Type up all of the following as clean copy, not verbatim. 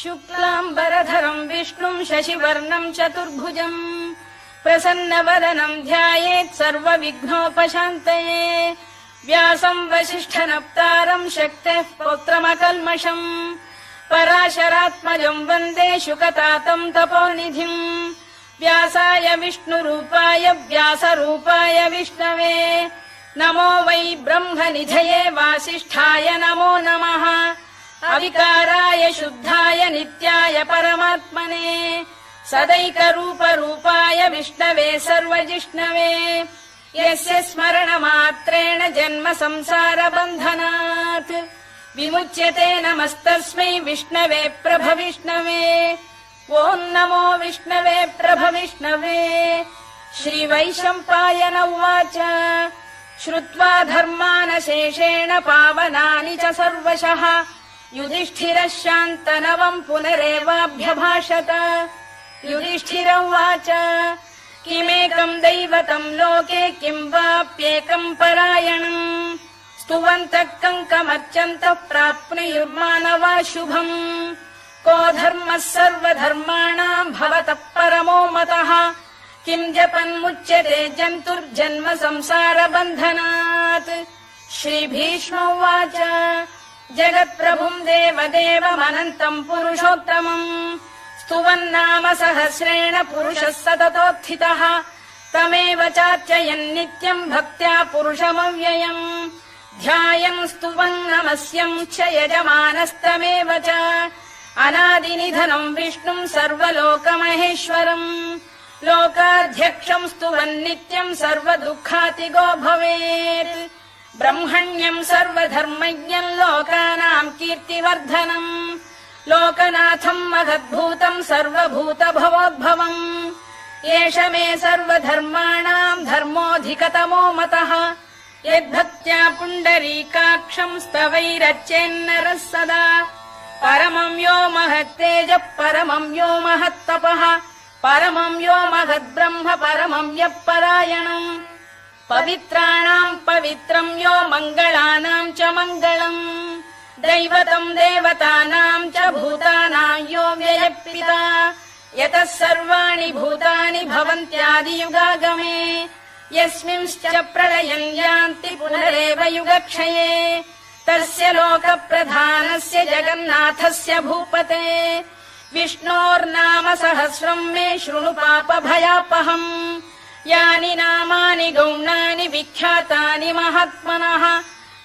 शुक्लाम्बरधरम् विष्णुम् शशिवर्णम् चतुर्भुजम् प्रसन्नवदनम् ध्यायेत् सर्वविघ्नोपशान्तये व्यासम् वसिष्ठनप्तारम् शक्तेः पौत्रमकल्मषम् पराशरात्मजम् वन्दे शुकतातम् तपोनिधिम् व्यासाय विष्णुरूपाय व्यासरूपाय विष्णवे नमो वै ब्रह्मनिधये वासिष्ठाय नमो नमः अविकाराय शुद्धाय नित्याय परमात्मने सदैकरूपरूपाय विष्णवे सर्वजिष्णवे यस्य स्मरणमात्रेण जन्म संसारबन्धनात् विमुच्यते नमस्तस्मै विष्णवे प्रभविष्णवे ॐ नमो विष्णवे प्रभविष्णवे। श्रीवैशम्पायन उवाच श्रुत्वा धर्मानशेषेण पावनानि च सर्वशः युधिष्ठिरः शान्तनवम् पुनरेवाभ्यभाषत। युधिष्ठिर उवाच किमेकम् दैवतम् लोके किम् वाप्येकम् परायणम् स्तुवन्तः कङ्कमर्चन्तः प्राप्नुयुर्मानवा शुभम् को धर्मः सर्वधर्माणाम् भवतः परमो मतः किम् जपन्मुच्यते जन्तुर्जन्म संसारबन्धनात्। श्रीभीष्म उवाच जगत्प्रभुम् देवदेवमनन्तम् पुरुषोत्तमम् स्तुवन्नाम सहस्रेण पुरुषः सततोत्थितः तमेव चार्चयन्नित्यम् भक्त्या पुरुषमव्ययम् ध्यायन् स्तुवन् नमस्यम् च यजमानस्तमेव च अनादिनिधनम् विष्णुम् सर्वलोकमहेश्वरम् लोकाध्यक्षम् स्तुवन्नित्यम् सर्वदुःखातिगो भवेत् ब्रह्मण्यम् सर्वधर्मज्ञम् लोकानाम् कीर्तिवर्धनम् लोकनाथम् महद्भूतम् सर्वभूतभवोद्भवम् एष मे सर्वधर्माणाम् धर्मोऽधिकतमो मतः यद्भक्त्या पुण्डरीकाक्षम् स्तवैरच्चेन्नरः सदा परमम् यो महत्तेजः परमम् यो महत्तपः परमम् यो महद्ब्रह्म परमम् यः परायणम् पवित्राणाम् पवित्रम् यो मङ्गलानाम् च मङ्गलम् दैवतम् देवतानाम् च भूतानाम् यो व्ययः यतः सर्वाणि भूतानि भवन्त्यादियुगागमे यस्मिंश्च प्रलयम् यान्ति पुनरेव युगक्षये तस्य लोकप्रधानस्य जगन्नाथस्य भूपते विष्णोर्नाम सहस्रम् मे शृणु पापभयापहम् यानि नामानि गौणानि विख्यातानि महात्मनः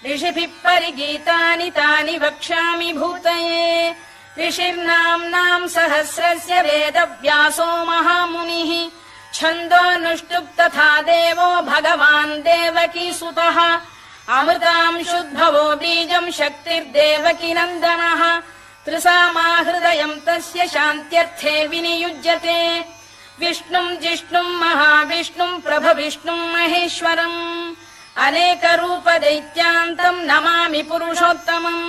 ऋषिभिः परिगीतानि तानि वक्ष्यामि भूतये ऋषिर्नाम्नाम् सहस्रस्य वेदव्यासो महामुनिः छन्दोऽनुष्टुप् तथा देवो भगवान् देवकीसुतः अमृतांशुद्भवो बीजम् शक्तिर्देवकी नन्दनः त्रिसामाहृदयम् तस्य शान्त्यर्थे विनियुज्यते विष्णुम् जिष्णुम् महाविष्णुम् प्रभविष्णुम् महेश्वरम् अनेकरूपदैत्यान्तम् नमामि पुरुषोत्तमम्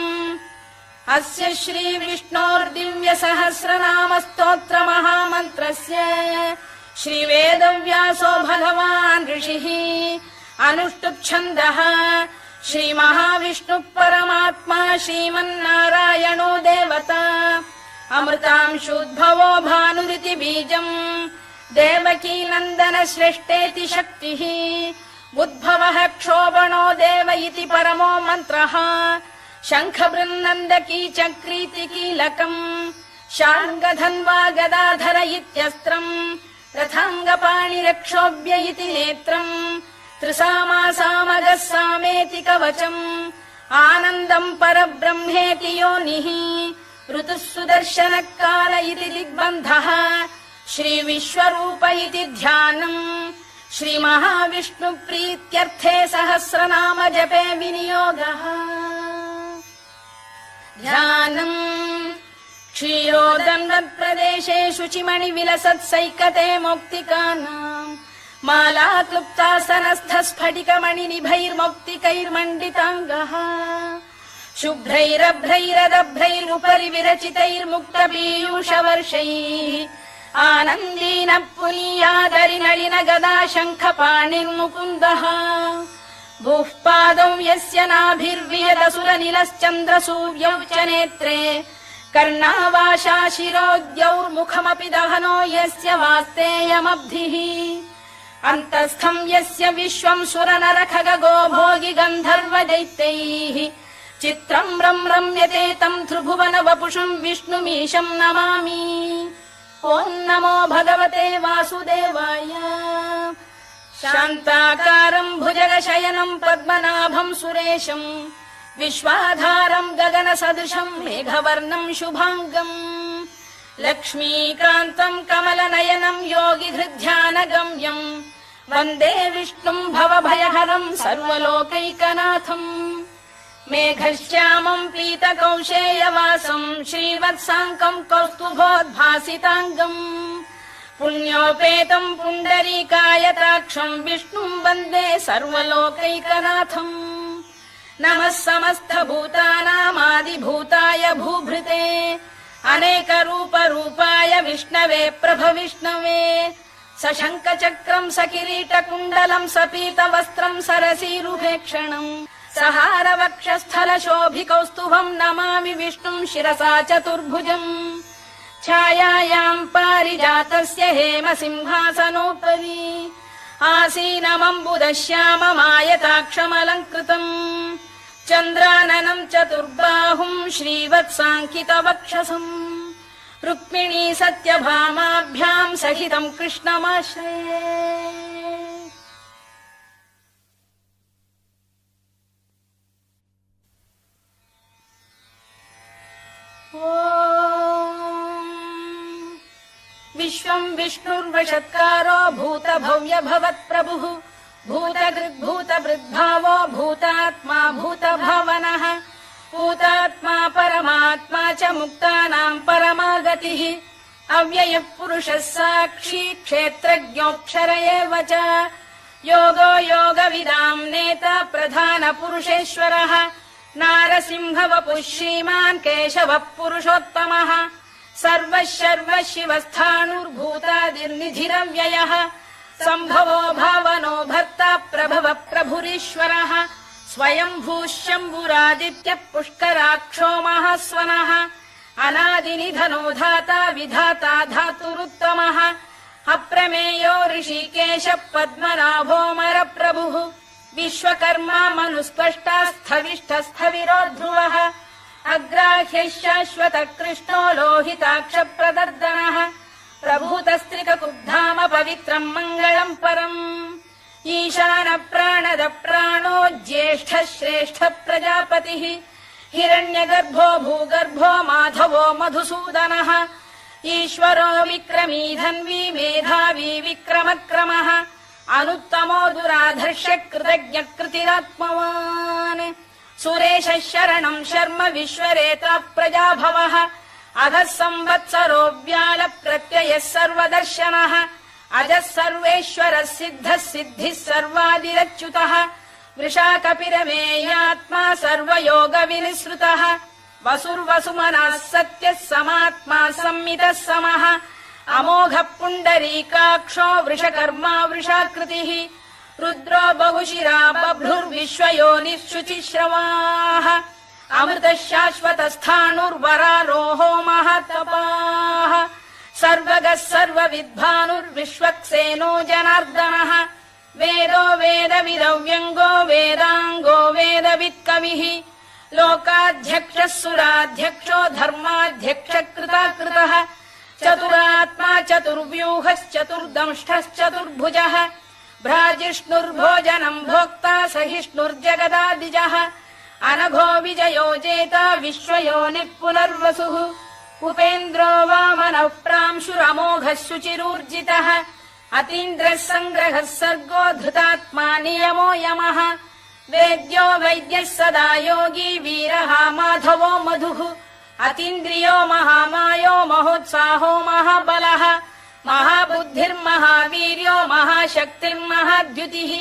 अस्य श्रीविष्णोर्दिव्यसहस्रनामस्तोत्रमहामन्त्रस्य श्रीवेदव्यासो भगवान् ऋषिः अनुष्टुप्छन्दः श्रीमहाविष्णुः परमात्मा श्रीमन्नारायणो देवता अमृतांशुद्भवो भानुरिति बीजम् देवकी नन्दन श्रेष्ठेति शक्तिः उद्भवः क्षोभणो देव इति परमो मन्त्रः शङ्खबृन्नन्दकी चक्रीति कीलकम् शार्ङ्गधन्वा गदाधर इत्यस्त्रम् रथाङ्गपाणिरक्षोभ्य इति नेत्रम् त्रिसामासामगः सामेति कवचम् आनन्दम् परब्रह्मेति योनिः ऋतुः सुदर्शनकाल इति दिग्बन्धः श्रीविश्वरूप इति ध्यानम् श्रीमहाविष्णुप्रीत्यर्थे सहस्रनाम जपे विनियोगः ध्यानम् क्षीरोदन्वत्प्रदेशे शुचिमणिविलसत्सैकते मौक्तिकानाम् मालाक्लुप्तासनस्थ स्फटिकमणिनिभैर्मौक्तिकैर्मण्डिताङ्गः शुभ्रैरभ्रैरदभ्रैरुपरि विरचितैर्मुक्तपीयूषवर्षैः आनन्दीन पुनीयादरिनलिन गदा शङ्खपाणिर्मुकुन्दः भूः पादौ यस्य नाभिर्वियदसुरनिलश्चन्द्रसूर्यौ च नेत्रे कर्णावाशा शिरोद्यौर्मुखमपि दहनो यस्य वास्तेयमब्धिः अन्तस्थम् यस्य विश्वम् सुरनरखगो भोगि गन्धर्व दैत्यैः चित्रम् रम्यते तम् त्रिभुवन वपुषम् विष्णुमीशम् नमामि ॐ नमो भगवते वासुदेवाय शान्ताकारम् भुजगशयनम् पद्मनाभम् सुरेशम् विश्वाधारम् गगनसदृशम् मेघवर्णम् शुभाङ्गम् लक्ष्मीकान्तम् कमलनयनम् योगिहृद्ध्यानगम्यम् वन्दे विष्णुम् भवभयहरम् सर्वलोकैकनाथम् मेघश्यामम् पीतकौशेयवासम् श्रीवत्साङ्कम् कौस्तुभोद्भासिताङ्गम् पुण्योपेतम् पुण्डरीकायताक्षम् विष्णुम् वन्दे सर्वलोकैकनाथम् नमः समस्तभूतानामादिभूताय भूभृते अनेकरूपरूपाय विष्णवे प्रभविष्णवे सशङ्खचक्रम् सकिरीटकुण्डलम् सपीतवस्त्रम् सरसीरुभेक्षणम् सहारवक्षस्थलशोभिकौस्तुभम् नमामि विष्णुम् शिरसा चतुर्भुजम् छायायाम् पारिजातस्य हेमसिंहासनोपरि आसीनमम्बुदश्याममायताक्षमलङ्कृतम् चन्द्राननम् चतुर्बाहुम् श्रीवत्साङ्कितवक्षसम् रुक्मिणी सत्यभामाभ्याम् सहितम् कृष्णमाश्रये विश्वम् विष्णुर्वषत्कारो भूतभव्य भवत्प्रभुः भूतकृद्भूतभृद्भावो भूतात्मा भूतभावनः भूतात्मा परमात्मा च मुक्तानाम् परमागतिः अव्ययः पुरुषः साक्षी क्षेत्रज्ञोऽक्षर एव च योगो योगविदाम् नेता प्रधानपुरुषेश्वरः नारसिंहवपुः श्रीमान् केशवः पुरुषोत्तमः सर्वः शर्वः शिवस्थाणुर्भूतादिर्निधिरव्ययः सम्भवो भावनो भर्ता प्रभवः प्रभुरीश्वरः स्वयम्भूः शम्भुरादित्यः पुष्कराक्षो महास्वनः अनादिनिधनो धाता विधाता धातुरुत्तमः अप्रमेयो ऋषिकेशः पद्मनाभोऽमरप्रभुः विश्वकर्मा मनुस्पष्टा स्थविष्ठस्थविरो ध्रुवः अग्राह्यः शाश्वतः कृष्णो लोहिताक्षप्रदर्दनः प्रभूतस्त्रिककुब्धाम पवित्रम् मङ्गलम् परम् ईशानः प्राणदः प्राणो ज्येष्ठः श्रेष्ठः प्रजापतिः हिरण्यगर्भो भूगर्भो माधवो मधुसूदनः ईश्वरो विक्रमी धन्वी मेधावी विक्रमक्रमः अनुत्तमो दुराधर्ष्य कृतज्ञः कृतिरात्मवान् सुरेशः शरणम् शर्म विश्वरेता प्रजाभवः अधः संवत्सरो व्याल प्रत्ययः सर्वदर्शनः अजः सर्वेश्वरः सिद्धः सिद्धिः सर्वादिरच्युतः वृषाकपिरमेयात्मा सर्वयोगविनिसृतः वसुर्वसुमनः सत्यः समात्मा संमितः समः अमोघः पुण्डरीकाक्षो वृषकर्मा वृषाकृतिः रुद्रो बहुशिरा बभ्रुर्विश्वयोनिः शुचिश्रवाः अमृतः शाश्वतस्थाणुर्वरारोहो महातपाः सर्वगः सर्वविद्भानुर्विश्वक्सेनो जनार्दनः वेदो वेदविदव्यङ्गो वेदाङ्गो वेदवित्कविः लोकाध्यक्षः सुराध्यक्षो धर्माध्यक्षः कृताकृतः चतुरात्मा चतुर्व्यूहश्चतुर्दंष्टश्चतुर्भुजः भ्राजिष्णुर्भोजनम् भोक्ता सहिष्णुर्जगदादिजः अनघो विजयो जेता विश्वयोनिः पुनर्वसुः उपेन्द्रो वामनः प्रांशुरमोघः शुचिरूर्जितः अतीन्द्रः सङ्ग्रहः सर्गो धृतात्मा नियमो यमः वेद्यो वैद्यः सदा योगी वीरः माधवो मधुः अतीन्द्रियो महामायो महोत्साहो महाबलः महाबुद्धिर्महावीर्यो महाशक्तिर्महाद्युतिः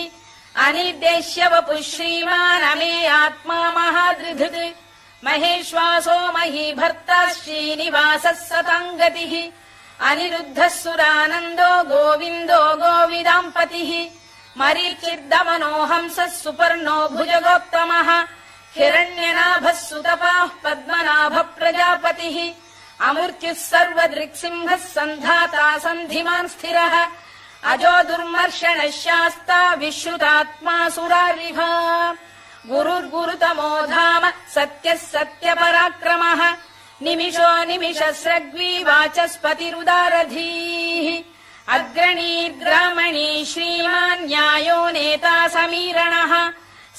अनिर्देश्य वपुः श्रीमान् अमे आत्मा महादृधृत् महेश्वासो महीभर्ता श्रीनिवासः सताङ्गतिः अनिरुद्धः सुरानन्दो गोविन्दो गोविदाम्पतिः मरीचिर्दमनो हंसः सुपर्णो भुजगोत्तमः हिरण्यनाभः सुतपाः पद्मनाभः प्रजापतिः अमृत्युः सर्वदृक्सिंहः सन्धाता सन्धिमान् स्थिरः अजो दुर्मर्षणः शास्ता विश्रुतात्मा सुरारिभा गुरुर्गुरुतमो धाम सत्यः सत्यपराक्रमः निमिषो निमिषस्रग्वी वाचस्पतिरुदारधीः अग्रणीर्ग्रामणी श्रीमान् न्यायो नेता समीरणः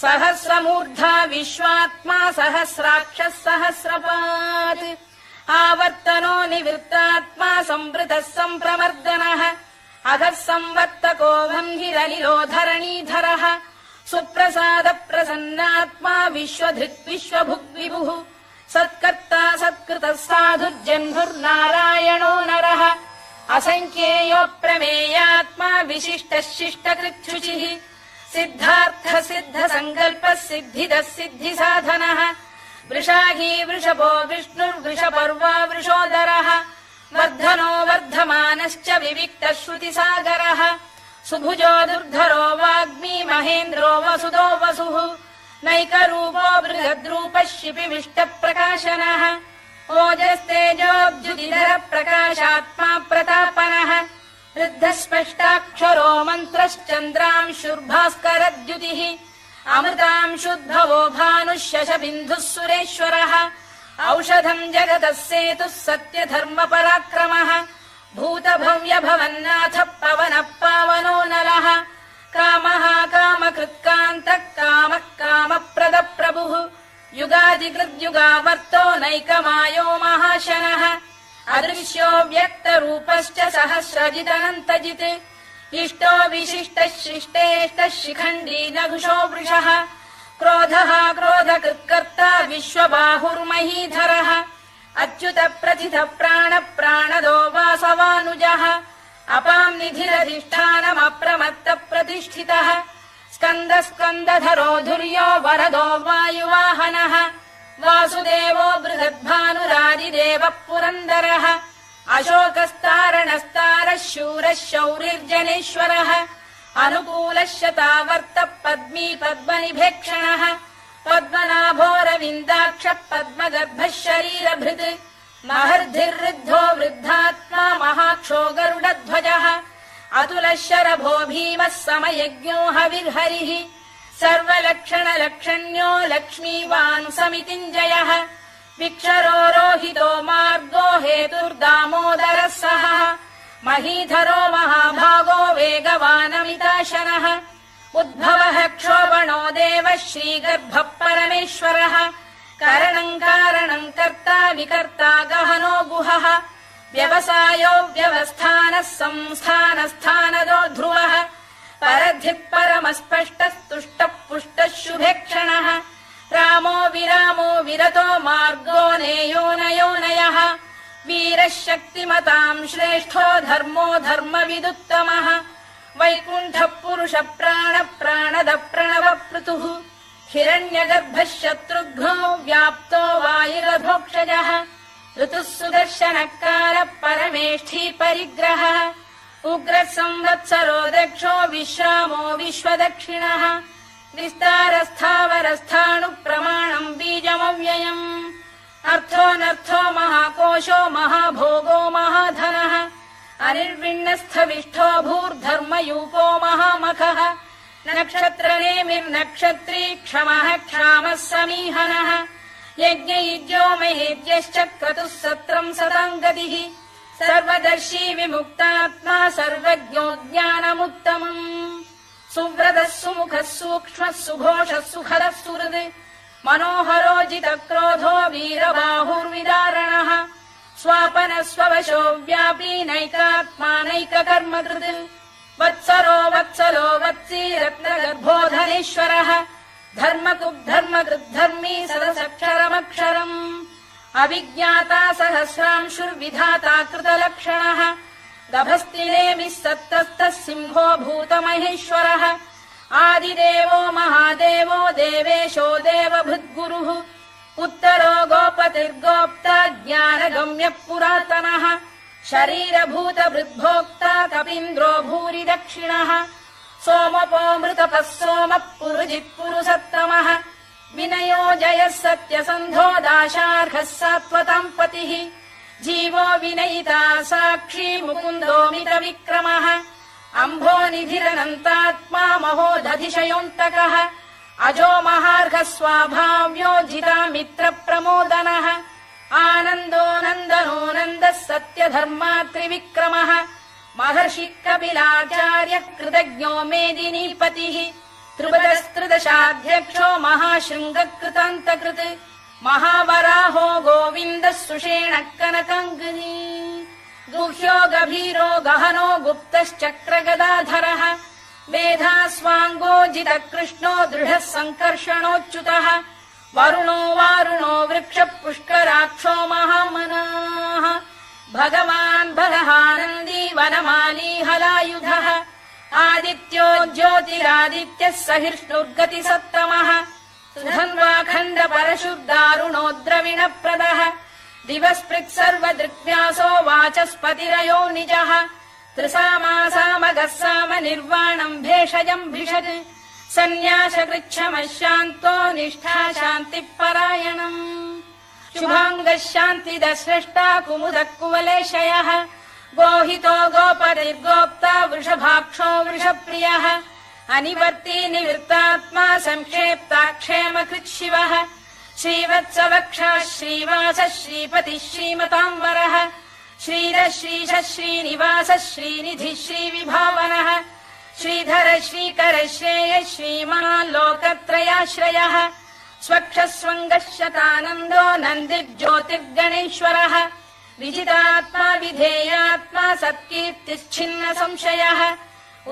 सहस्रमूर्धा विश्वात्मा सहस्राक्षः सहस्रपात् आवर्तनो निवृत्तात्मा संवृतः सम्प्रमर्दनः अधः संवर्तको वह्निरनिलो धरणीधरः सुप्रसाद प्रसन्नात्मा विश्वधृक् विश्वभुग्विभुः सत्कर्ता सत्कृतः साधुर्जह्नुर्नारायणो नरः असङ्ख्येयो प्रमेयात्मा विशिष्टः शिष्टकृच्छुचिः सिद्धार्थ सिद्ध संकल्पः सिद्धिदः सिद्धिसाधनः वृषाही वृषभो विष्णुर्वृषपर्वा वृषोदरः वर्धनो वर्धमानश्च विविक्तः श्रुतिसागरः सुभुजो दुर्धरो वाग्मी महेन्द्रो वसुदो वसुः नैकरूपो बृहद्रूपः शिपिविष्टप्रकाशनः ओजस्तेजोऽब्जुदिधरः प्रकाशात्मा प्रतापनः वृद्धस्पष्टाक्षरो मन्त्रश्चन्द्रांशुर्भास्करद्युतिः अमृतांशुद्भवो भानुः शशबिन्दुः सुरेश्वरः औषधम् जगतः सेतुः सत्यधर्मपराक्रमः भूतभव्यभवन्नाथः पवनः पावनो नरः कामः कामकृत्कान्तः कामः कामप्रदप्रभुः युगादिकृद्युगावर्तो नैकमायो महाशनः अदृश्यो व्यक्तरूपश्च सहस्रजिदनन्तजित् इष्टो विशिष्टः शिष्टेष्टः शिखण्डी नघुषो वृषः क्रोधः क्रोधकृत्कर्ता विश्वबाहुर्महीधरः अच्युत प्रथित प्राण प्राणदो वासवानुजः अपाम् निधिरधिष्ठानमप्रमत्त प्रतिष्ठितः स्कन्द स्कन्दधरो धुर्यो वरदो वायुवाहनः वासुदेवो बृहद्भानुरादिदेवः पुरन्दरः अशोकस्तारणस्तारः शूरः शौरिर्जनेश्वरः अनुकूलः शतावर्तः पद्मी पद्मनिभेक्षणः पद्मनाभोरविन्दाक्षः पद्मगर्भः शरीरभृत् महर्धिर्वृद्धो वृद्धात्मा महाक्षो गरुडध्वजः अतुलः शरभो भीमः समयज्ञो हविर्हरिः सर्वलक्षणलक्षण्यो लक्ष्मीवान् समितिञ्जयः विक्षरो रोहितो मार्गो हेतुर्दामोदरः सः महीधरो महाभागो वेगवानमिताशनः उद्भवः क्षोभणो देवः श्रीगर्भः परमेश्वरः करणम् कारणम् कर्ता विकर्ता गहनो गुहः व्यवसायो व्यवस्थानः संस्थानस्थानदो ध्रुवः परधिः परमस्पष्टस्तुष्टः पुष्टः शुभेक्षणः रामो विरामो विरतो मार्गो नेयोनयोनयः वीरः शक्तिमताम् श्रेष्ठो धर्मो धर्मविदुत्तमः वैकुण्ठः पुरुष प्राण प्राणद प्रणवपृतुः हिरण्यगर्भः शत्रुघ्नो व्याप्तो वायुरधोक्षजः ऋतुः सुदर्शनकालः परमेष्ठी परिग्रहः उग्रः संवत्सरो दक्षो विश्रामो विश्वदक्षिणः विस्तारस्थावरस्थाणुः प्रमाणम् बीजमव्ययम् अर्थोऽनर्थो महाकोशो महाभोगो महाधनः अनिर्विण्णस्थविष्ठो भूर्धर्मयूपो महामखः नक्षत्रनेमिर्नक्षत्री क्षमः क्षामः समीहनः यज्ञयुज्यो महेद्यश्च क्रतुः सत्रम् सताम् गतिः सर्वदर्शी विमुक्तात्मा सर्वज्ञो ज्ञानमुत्तमम् सुव्रतः सुमुखः सूक्ष्मः सुघोषः सुखदः सुहृद् मनोहरोजितक्रोधो वीरबाहुर्विदारणः स्वापनः स्ववशो व्यापी नैकात्मा नैककर्मकृत् वत्सरो वत्सलो वत्सी रत्नगर्भोधनेश्वरः धर्मकृद्धर्मकृद्धर्मी सदसक्षरमक्षरम् अभिज्ञाता सहस्रांशुर्विधाता कृतलक्षणः गभस्तिनेमिः सत्तस्तः सिंहो भूतमहेश्वरः आदिदेवो महादेवो देवेशो देवभृद्गुरुः उत्तरो गोपतिर्गोप्ता ज्ञानगम्यः पुरातनः शरीरभूतभृद्भोक्ता कपीन्द्रो भूरि दक्षिणः सोमपो मृतपः सोमः पुरुजित् पुरुसत्तमः विनयो जयः सत्यसन्धो दाशार्हः सात्वताम् पतिः जीवो विनयिता साक्षी मुकुन्दोमित विक्रमः अम्भो निधिरनन्तात्मा महोदधिशयोऽन्तकः अजो महार्घः स्वाभाव्यो जिता मित्र प्रमोदनः आनन्दो नन्दनो नन्दः सत्यधर्मा त्रिविक्रमः महर्षि कपिलाचार्यः कृतज्ञो मेदिनीपतिः त्रिपदस्त्रिदशाध्यक्षो महाशृङ्गकृतान्तकृत् महावराहो गोविन्दः सुषेणः कनकाङ्गनी गुह्यो गभीरो गहनो गुप्तश्चक्रगदाधरः मेधास्वाङ्गो जितकृष्णो दृढः सङ्कर्षणोच्युतः वरुणो वारुणो वृक्षः पुष्कराक्षो महामनाः भगवान् बलहानन्दी वनमाली हलायुधः आदित्यो ज्योतिरादित्यः सहिष्णुर्गतिसत्तमः सुधन्वाखण्ड परशुर्दारुणो द्रविणप्रदः दिवस्पृक् सर्वदृग्व्यासो वाचस्पतिरयो निजः त्रिसामासामगः साम निर्वाणम् भेषजम् भिषज सन्न्यासकृच्छमः शान्तो निष्ठा शान्तिपरायणम् शुभाङ्गः शान्तिदः स्रष्टा कुमुदः कुवलेशयः गोहितो गोपतिर्गोप्ता वृषभाक्षो वृषप्रियः अनिवर्ती निवृत्तात्मा संक्षेप्ता क्षेमकृत् शिवः श्रीवत्सवक्षः श्रीवासः श्रीपतिः श्रीमताम्बरः श्रीरः श्रीशः श्रीनिवासः श्रीनिधिः श्रीविभावनः श्रीधर श्रीकर श्रेयः श्रीमान् लोकत्रयाश्रयः स्वक्षः स्वङ्गः शतानन्दो नन्दिर्ज्योतिर्गणेश्वरः विजितात्मा विधेयात्मा सत्कीर्तिश्छिन्न संशयः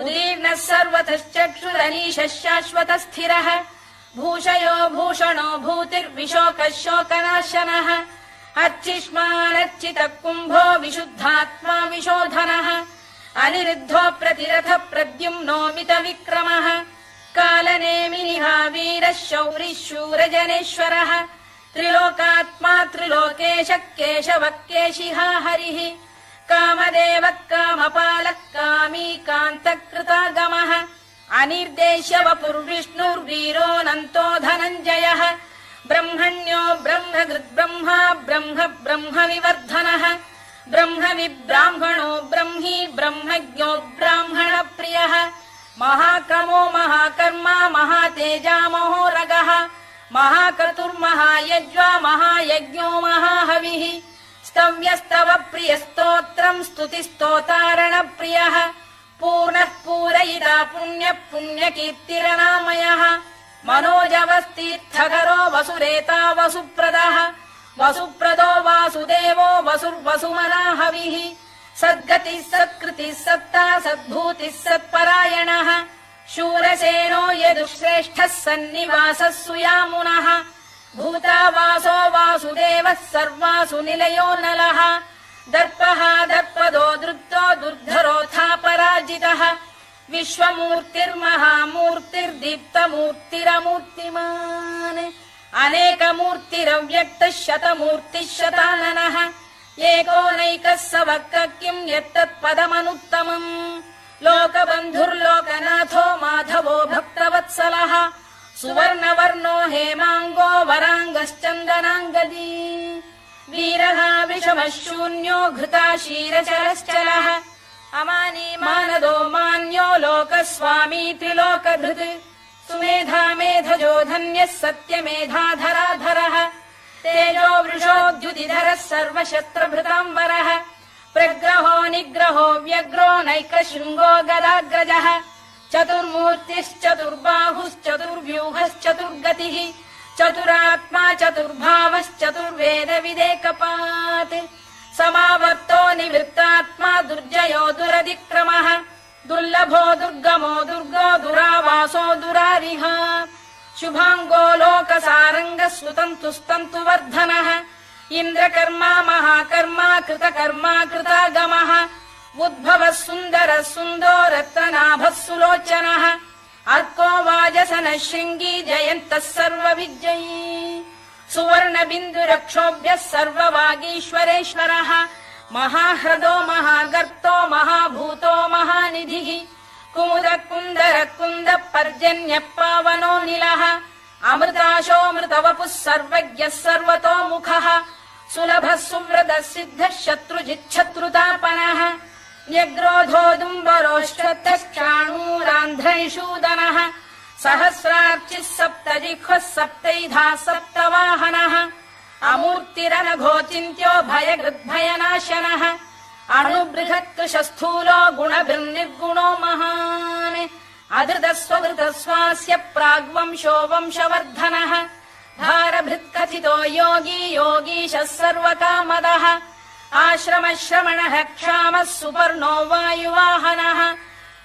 उदीर्णः सर्वतश्चक्षुरनीशः शाश्वतः स्थिरः भूषयो भूषणो भूतिर्विशोकः शोकनाशनः अर्चिष्मानर्चितः कुम्भो विशुद्धात्मा विशोधनः अनिरुद्धो प्रतिरथ प्रद्युम्नोमित विक्रमः कालनेमिनिः वीरः शौरिः शूरजनेश्वरः त्रिलोकात्मा त्रिलोकेशः केशवः केशिहा हरिः कामदेवः कामपालः कामी कान्तकृतागमः अनिर्देश्य वपुर्विष्णुर्वीरोऽनन्तो धनञ्जयः ब्रह्मण्यो ब्रह्मकृद्ब्रह्मा ब्रह्म ब्रह्म विवर्धनः ब्रह्म विब्राह्मणो ब्रह्मी ब्रह्मज्ञो ब्राह्मणप्रियः महाक्रमो महाकर्मा महातेजा महोरगः महाक्रतुर्महायज्वा महायज्ञो महाहविः स्तव्यस्तव प्रियस्तोत्रम् स्तुतिस्तोतारणप्रियः पूर्णः पूरयिता पुण्यः पुण्यकीर्तिरनामयः मनोजवस्तीर्थकरो वसुरेता वसुप्रदः वसुप्रदो वासुदेवो वसुर्वसुमनाहविः सद्गतिः सत्कृतिः सत्ता सद्भूतिः सत्परायणः शूरसेनो यदुश्रेष्ठः सन्निवासः सुयामुनः भूतावासो वासुदेवः सर्वासु निलयो नलः दर्पः दर्पदो दृप्तो दुर्धरोऽथापराजितः विश्वमूर्तिर्महामूर्तिर्दीप्तमूर्तिरमूर्तिमान् अनेकमूर्तिरव्यक्तः शतमूर्तिः शताननः एकोनैकः स वक्र किम् यत्तत्पदमनुत्तमम् लोकबन्धुर्लोकनाथो माधवो भक्तवत्सलः सुवर्णवर्णो हेमाङ्गो वराङ्गश्चन्दनाङ्गदी वीरः विषमः शून्यो घृता शीरचरश्चलः अमानी मानदो मान्यो लोकस्वामी त्रिलोकधृत् सुमेधा मेधजो धन्यः सत्यमेधाधराधरः तेजो वृषोद्युतिधरः सर्वशस्त्रभृताम्बरः प्रग्रहो निग्रहो व्यग्रो नैकशृङ्गो गदाग्रजः चतुर्मूर्तिश्चतुर्बाहुश्चतुर्व्यूहश्चतुर्गतिः चतुरात्मा चतुर्भावश्चतुर्वेदविदेकपात् समावर्तो निवृत्तात्मा दुर्जयो दुरतिक्रमः दुर्लभो दुर्गमो दुर्गो दुरावासो दुरारिः शुभाङ्गो लोकसारङ्गः सुतन्तुस्तन्तुवर्धनः इन्द्रकर्मा महाकर्मा कृतकर्मा कृतागमः उद्भवः सुन्दरः सुन्दो रत्ननाभः सुलोचनः अर्को वाजसनः शृङ्गी जयन्तः सर्वविजयी सुवर्णबिन्दुरक्षोभ्यः सर्ववागीश्वरेश्वरः महाह्रदो महागर्तो महाभूतो महानिधिः कुमुद कुन्दर कुन्द पर्जन्यः पावनो निलः अमृताशोऽमृतवपुः सर्वज्ञः सर्वतोमुखः सुलभः सुव्रतः सिद्धः शत्रुजिच्छत्रुतापनः न्यग्रोधोदुम्बरोश्चतश्चाणूरान्ध्रैषूदनः सहस्रार्चिः सप्तजिह्वः सप्तैधाः सप्तवाहनः अमूर्तिरनघोचिन्त्यो भयकृद्भयनाशनः अणुबृहत्कृशस्थूलो गुणभिर्निर्गुणो महान् अधृतस्वधृतस्वास्य प्राग्वंशो वंशवर्धनः भारभृत्कथितो योगी योगीशः सर्वकामदः आश्रमश्रमणः क्षामः सुपर्णो वायुवाहनः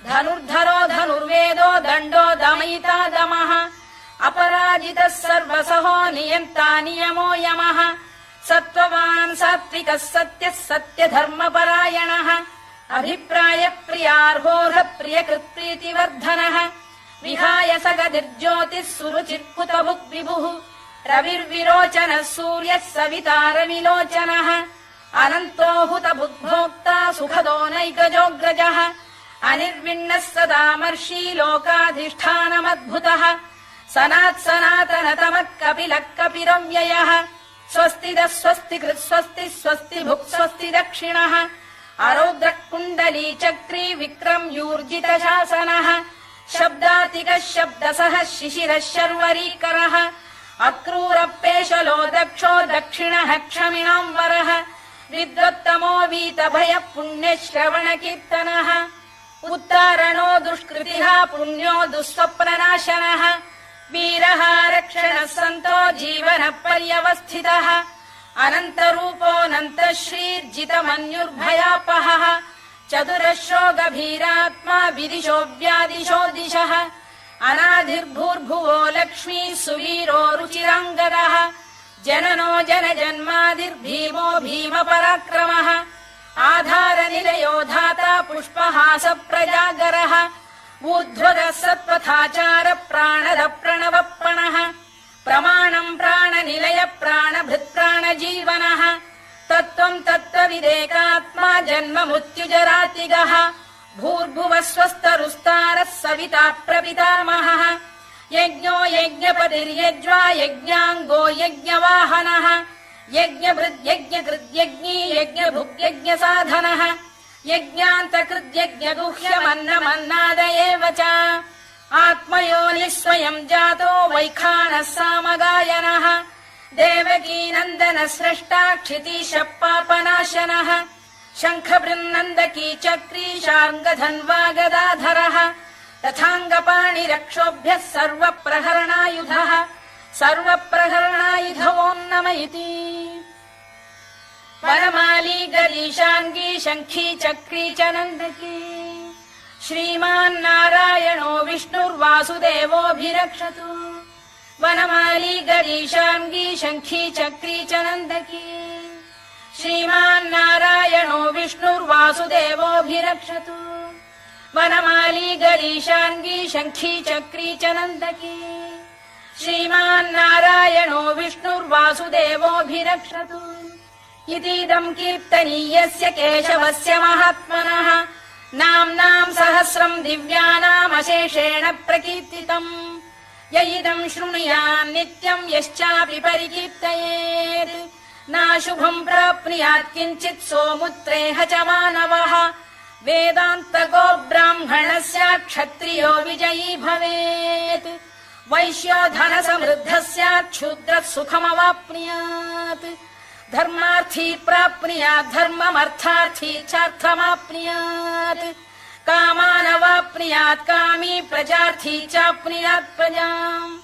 धनुर्धरो धनुर्वेदो दण्डो दमयिता दमः अपराजितः सर्वसहो नियन्ता नियमो यमः सत्त्ववान् सात्विकः सत्यः सत्यधर्मपरायणः अभिप्रायप्रियार्होः प्रियकृत्प्रीतिवर्धनः विहाय सगतिर्ज्योतिः सुरुचिर्कुतभुक् विभुः रविर्विरोचनः सूर्यः सवितारविलोचनः अनन्तो हुतभुग्भोक्ता सुखदो नैकजोऽग्रजः अनिर्विण्णः सदामर्षी लोकाधिष्ठानमद्भुतः सनात्सनातनतमः कपिलः कपिरव्ययः स्वस्तिदः स्वस्तिकृत् स्वस्ति स्वस्तिभुक् स्वस्ति दक्षिणः आरौद्रः कुण्डली चक्री विक्रम्यूर्जितशासनः शब्दातिकः शब्दसः शिशिरः शर्वरीकरः अक्रूरपेशलो दक्षो दक्षिणः क्षमिणाम्बरः विद्वत्तमो वीतभयः पुण्यश्रवणकीर्तनः उत्तारणो दुष्कृतिः पुण्यो दुःस्वप्ननाशनः वीरः रक्षणः सन्तो जीवनः पर्यवस्थितः अनन्तरूपोऽनन्तश्रीर्जितमन्युर्भयापहः चतुरश्रो गभीरात्मा विदिशो व्यादिशो दिशः अनाधिर्भूर्भुवो लक्ष्मी सुवीरो रुचिराङ्गदः जननो जनजन्मादिर्भीमो भीमपराक्रमः आधारनिलयो धाता पुष्पहास प्रजागरः ऊर्ध्वगः सत्पथाचार प्राणद प्रणवप्रणः प्रमाणम् प्राणनिलय प्राणभृत्प्राणजीवनः तत्त्वम् तत्त्वविदेकात्मा जन्म मृत्युजरातिगः भूर्भुवः स्वस्तरुस्तारः सविता प्रपितामहः यज्ञो यज्ञपतिर्यज्वा यज्ञाङ्गो यज्ञवाहनः यज्ञभृद्यज्ञकृद्यज्ञी यज्ञभुग्यज्ञसाधनः यज्ञान्तकृद्यज्ञगुह्यमन्नमन्नाद एव च आत्मयोनिः स्वयम् जातो वैखानः सामगायनः देवकीनन्दनः स्रष्टा क्षितीशः पापनाशनः शङ्खबृन्नन्दकी चक्री शार्ङ्गधन्वा गदाधरः तथाङ्गपाणिरक्षोभ्यः सर्वप्रहरणायुधः सर्वप्रहरणायुधवोन्नम इति वनमाली गरीशाङ्गी शङ्खी चक्री च नन्दकी श्रीमान्नारायणो विष्णुर्वासुदेवोऽभिरक्षतु वनमाली गरीशाङ्गी शङ्खी चक्री च नन्दकी श्रीमान्नारायणो विष्णुर्वासुदेवोऽभिरक्षतु वनमाली गरीशाङ्गी शङ्खी चक्री च नन्दकी श्रीमान्नारायणो विष्णुर्वासुदेवोऽभिरक्षतु इतीदम् कीर्तनीयस्य केशवस्य महात्मनः नाम्नाम् सहस्रम् दिव्यानामशेषेण प्रकीर्तितम् य इदम् शृणुयान् नित्यम् यश्चापि परिकीर्तयेत् नाशुभम् प्राप्नुयात् किञ्चित् सोमुत्रेह च मानवः वेदान्तको ब्राह्मणः स्यात् क्षत्रियो विजयी भवेत् वैश्यो धनसमृद्धः स्यात् शूद्रः सुखमवाप्नुयात् धर्मार्थी प्राप्नुयात् धर्ममर्थार्थी चार्थमाप्नुयात् कामानवाप्नुयात् कामी प्रजार्थी चाप्नुयात् प्रजाम्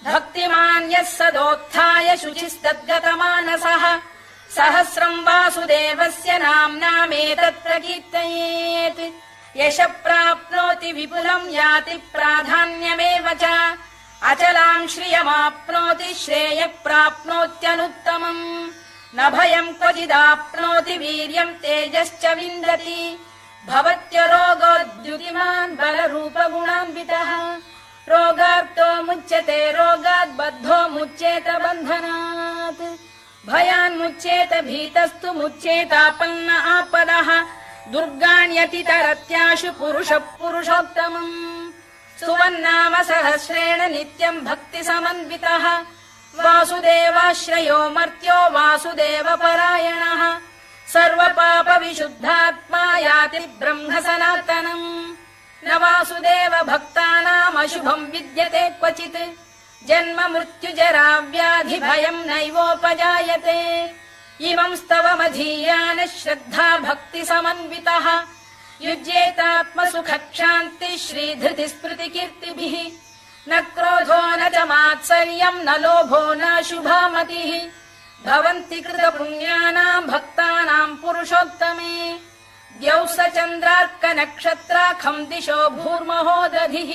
भक्तिमान् यः सदोत्थाय शुचिस्तद्गतमानसः सहस्रम् वासुदेवस्य नाम्नामेतत् प्रकीर्तयेत् यशः प्राप्नोति विपुलम् याति प्राधान्यमेव च अचलाम् श्रियमाप्नोति श्रेयः प्राप्नोत्यनुत्तमम् न भयम् क्वचिदाप्नोति वीर्यम् तेजश्च विन्दति भवत्यरोगोद्युतिमान् बलरूपगुणान्वितः रोगार्तो मुच्यते रोगात् बद्धो मुच्येत बन्धनात् भयान्मुच्येत भीतस्तु मुच्येतापन्न आपदः दुर्गाण्यतितरत्याशु पुरुषः पुरुषोत्तमम् स्तुवन्नाम सहस्रेण नित्यम् भक्तिसमन्वितः वासुदेवाश्रयो मर्त्यो वासुदेवपरायणः सर्वपापविशुद्धात्मा याति ब्रह्म सनातनम् न वासुदेव भक्तानामशुभम् विद्यते क्वचित् जन्म मृत्युजरा व्याधि भयम् नैवोपजायते इमम् स्तवमधीयानः श्रद्धा भक्तिसमन्वितः युज्येतात्मसुखक्षान्ति श्रीधृतिस्मृतिकीर्तिभिः न क्रोधो न च मात्सर्यम् न लोभो न शुभा मतिः भवन्ति कृतपुण्यानाम् भक्तानाम् पुरुषोत्तमे द्यौः स चन्द्रार्कनक्षत्राखम् दिशो भूर्महो दधिः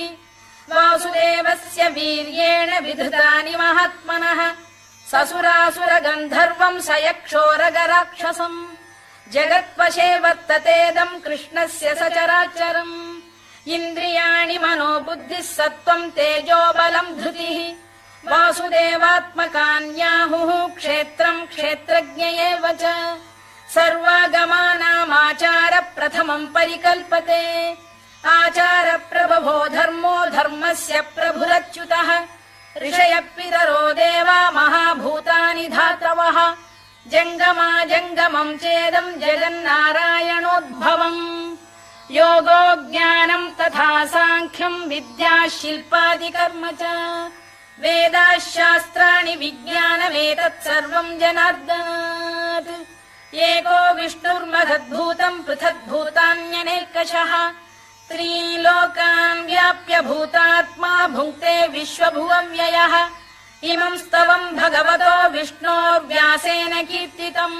वासुदेवस्य वीर्येण विधृतानि महात्मनः ससुरासुरगन्धर्वम् स यक्षोरगराक्षसम् जगत्वशे वर्ततेदम् कृष्णस्य सचराचरम् इन्द्रियाणि मनो बुद्धिः सत्त्वम् तेजो बलम् धृतिः वासुदेवात्मकान्याहुः क्षेत्रम् क्षेत्रज्ञ एव च सर्वागमानामाचार प्रथमम् परिकल्पते आचार प्रभवो धर्मो धर्मस्य प्रभुरच्युतः ऋषयः पितरो देवा महाभूतानि धातवः जङ्गमा जङ्गमम् चेदम् जगन्नारायणोद्भवम् योगो ज्ञानम् तथा साङ्ख्यम् विद्या शिल्पादिकर्म च वेदाः शास्त्राणि विज्ञानमेतत् सर्वम् जनार्दनात् एको विष्णुर्महद्भूतम् पृथग्भूतान्यनेकशः त्रीन् लोकान् व्याप्य भूतात्मा भुङ्क्ते विश्वभुवव्ययः इमम् स्तवम् भगवतो विष्णोर्व्यासेन कीर्तितम्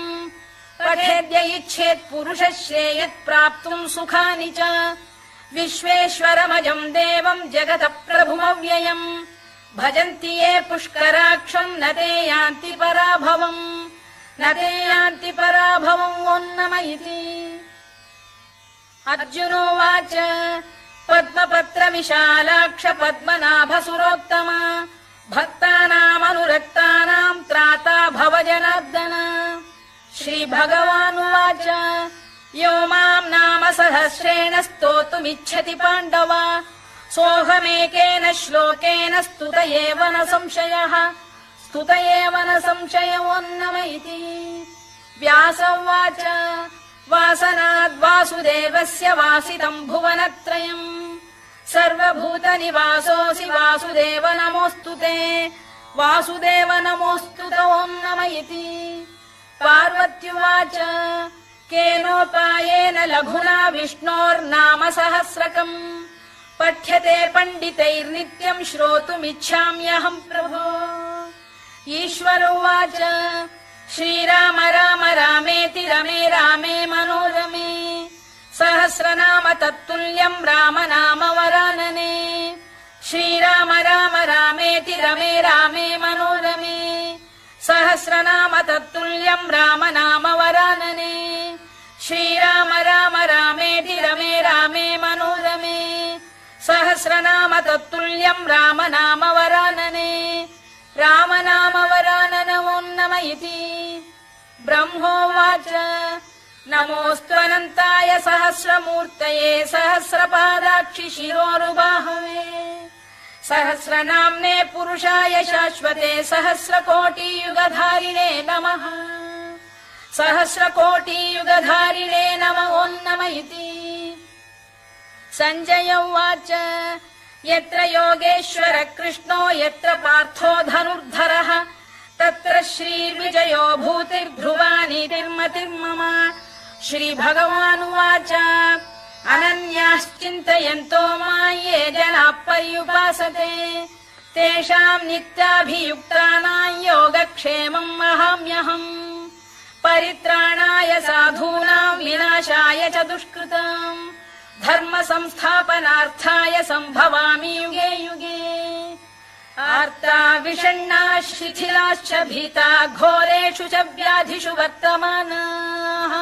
पठेद्य इच्छेत् पुरुषः श्रेयत् प्राप्तुम् सुखानि च विश्वेश्वरमजम् देवम् जगतः प्रभुमव्ययम् भजन्ति ये पुष्कराक्षम् न ते यान्ति पराभवम् न ते यान्ति पराभवम् ओन्नम इति अर्जुनोवाच पद्मपत्रविशालाक्ष पद्मनाभसुरोत्तमा भक्तानामनुरक्तानाम् त्राता भव जनार्दन श्रीभगवानुवाच यो माम् नाम सहस्रेण स्तोतुमिच्छति पाण्डव सोऽहमेकेन श्लोकेन स्तुत एव न संशयः स्तुत एव न संशयोन्नम इति व्यास उवाच वासनाद्वासुदेवस्य वासितम् भुवनत्रयम् सर्वभूतनिवासोऽसि वासुदेव नमोऽस्तु ते वासुदेव नमोऽस्तु ते ओम् नम इति पार्वत्युवाच केनोपायेन लघुना विष्णोर्नाम सहस्रकम् पठ्यते पण्डितैर्नित्यम् श्रोतुमिच्छाम्यहम् प्रभो ईश्वर उवाच श्रीराम राम रामेति रमे रामे मनोरमे सहस्रनाम तत्तुल्यम् राम नाम वरानने श्रीराम राम रामेति रमे रामे मनोरमे सहस्रनाम तत्तुल्यम् राम नाम वरानने श्रीराम राम रामेति रमे रामे मनोरमे सहस्रनाम तत्तुल्यम् राम नाम वरानने राम नाम वरानन ओन्नम इति ब्रह्मोवाच नमोऽस्त्वनन्ताय सहस्रमूर्तये सहस्रपादाक्षि शिरोरुबाहवे सहस्रनाम्ने पुरुषाय शाश्वते सहस्रकोटियुगधारिणे नमः सहस्रकोटियुगधारिणे नम ओन्नम इति सञ्जय उवाच यत्र योगेश्वर कृष्णो यत्र पार्थो धनुर्धरः तत्र श्रीर्विजयो भूतिर्ध्रुवानीतिर्मतिर्मम श्रीभगवानुवाच अनन्याश्चिन्तयन्तो मां ये जनाः पर्युपासते तेषाम् नित्याभियुक्तानां योगक्षेमम् वहाम्यहम् परित्राणाय साधूनां विनाशाय च दुष्कृताम् धर्म संस्थापनार्थाय सम्भवामि युगे युगे आर्ता विषण्णाः शिथिलाश्च भीता घोरेषु च व्याधिषु वर्तमानाः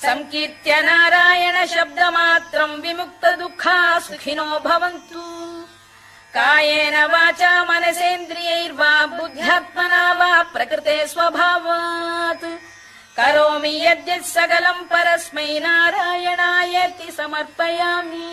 संकीर्त्य नारायण शब्दमात्रम् विमुक्त दुःखाः सुखिनो भवन्तु कायेन वाचा मनसेन्द्रियैर्वा बुद्ध्यात्मना वा प्रकृते स्वभावात् करोमि यद्यत् सकलम् परस्मै नारायणायेति समर्पयामि।